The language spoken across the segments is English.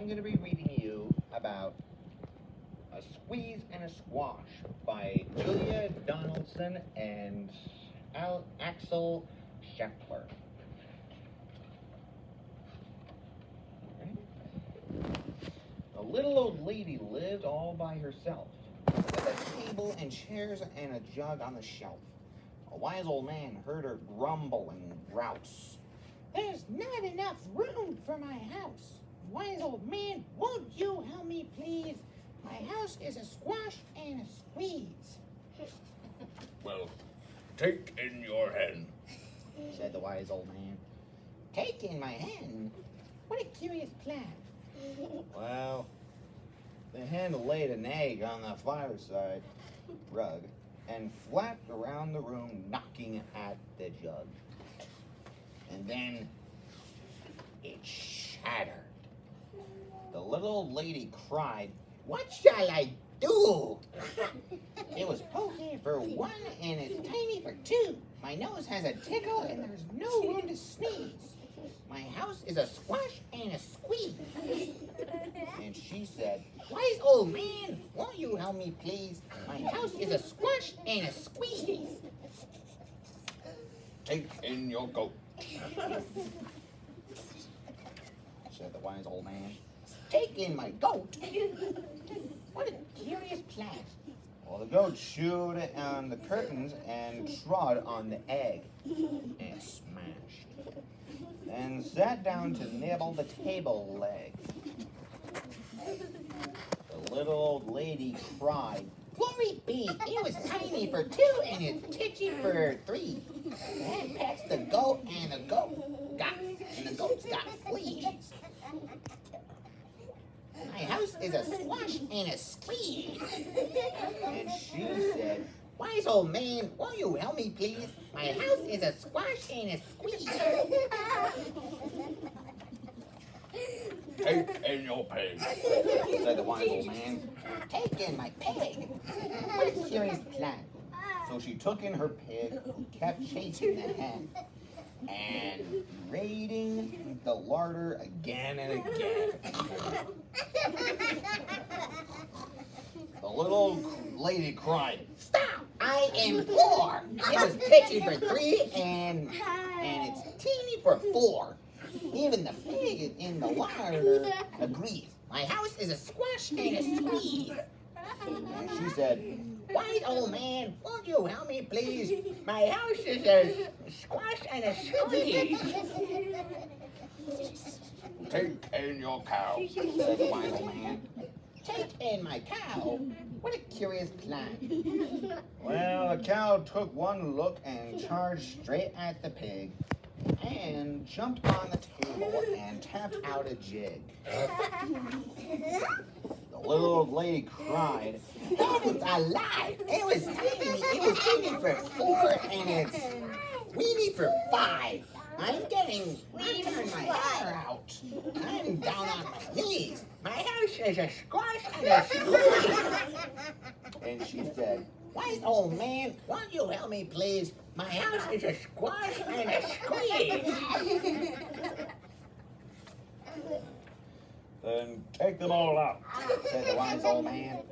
going to be reading you about A Squeeze and a Squash by Julia Donaldson and Axel Scheffler. A little old lady lived all by herself, with a table and chairs and a jug on the shelf. A wise old man heard her grumble and grouse. "There's not enough room for my house. Wise old man, won't you help me, please? My house is a squash and a squeeze." "Well, take in your hand," said the wise old man. "Take in my hand? What a curious plan." Well, the hen laid an egg on the fireside rug and flapped around the room, knocking at the jug. And then it shattered. The little old lady cried, "What shall I do?" "It was pokey for one and it's tiny for two. My nose has a tickle and there's no room to sneeze. My house is a squash and a squeeze." And she said, "Wise old man, won't you help me, please? My house is a squash and a squeeze." "Take in your goat," said the wise old man. "Take in my goat?" What a curious plan. Well, the goat chewed on the curtains and trod on the egg and smashed. Then sat down to nibble the table leg. The little old lady cried, "Glory be, it was tiny for two and it's titchy for three." Then passed the goat and the goat's got fleas. "My house is a squash and a squeeze." And she said, "Wise old man, won't you help me, please? My house is a squash and a squeeze." "Take in your pig," said the wise old man. "Take in my pig." What a curious plan. So she took in her pig, who kept chasing the hen and raiding the larder again and again. The little lady cried, "Stop! I am poor. It was pitchy for three and it's teeny for four. Even the pig in the larder agrees. My house is a squash and a squeeze." And she said, "Wise old man, won't you help me, please? My house is a squash and a squeeze." "Take in your cow," said the wise old man. "Take in my cow? What a curious plan." Well, the cow took one look and charged straight at the pig and jumped on the table and tapped out a jig. The little old lady cried, "That is a lie! It was tiny for four and it's weeny for five. I'm turning my hair out. I'm down on my knees. My house is a squash and a squeeze." And she said, "Wise old man, won't you help me, please? My house is a squash and a squeeze." "Then take them all out," said the wise old man.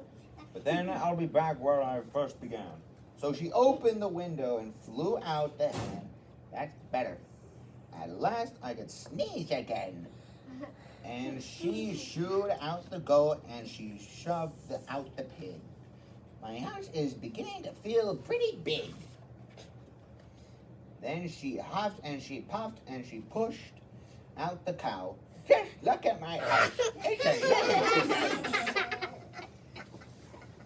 "But then I'll be back where I first began." So she opened the window and flew out the hen. That's better. At last I could sneeze again. And she shooed out the goat and she shoved out the pig. My house is beginning to feel pretty big. Then she huffed and she puffed and she pushed out the cow. Just look at my house. It's a lovely.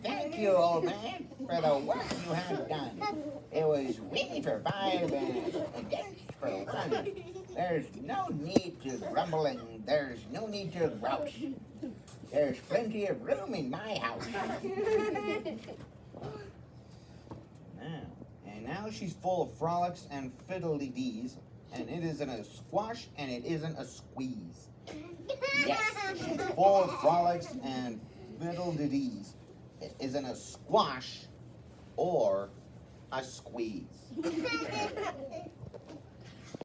Thank you, old man, for the work you have done. It was weeny for five and dense for one. There's no need to grumble and there's no need to grouch. There's plenty of room in my house. Now she's full of frolics and fiddly-dees, and it isn't a squash and it isn't a squeeze. Yes, she's full of frolics and fiddly-dees. It isn't a squash or a squeeze.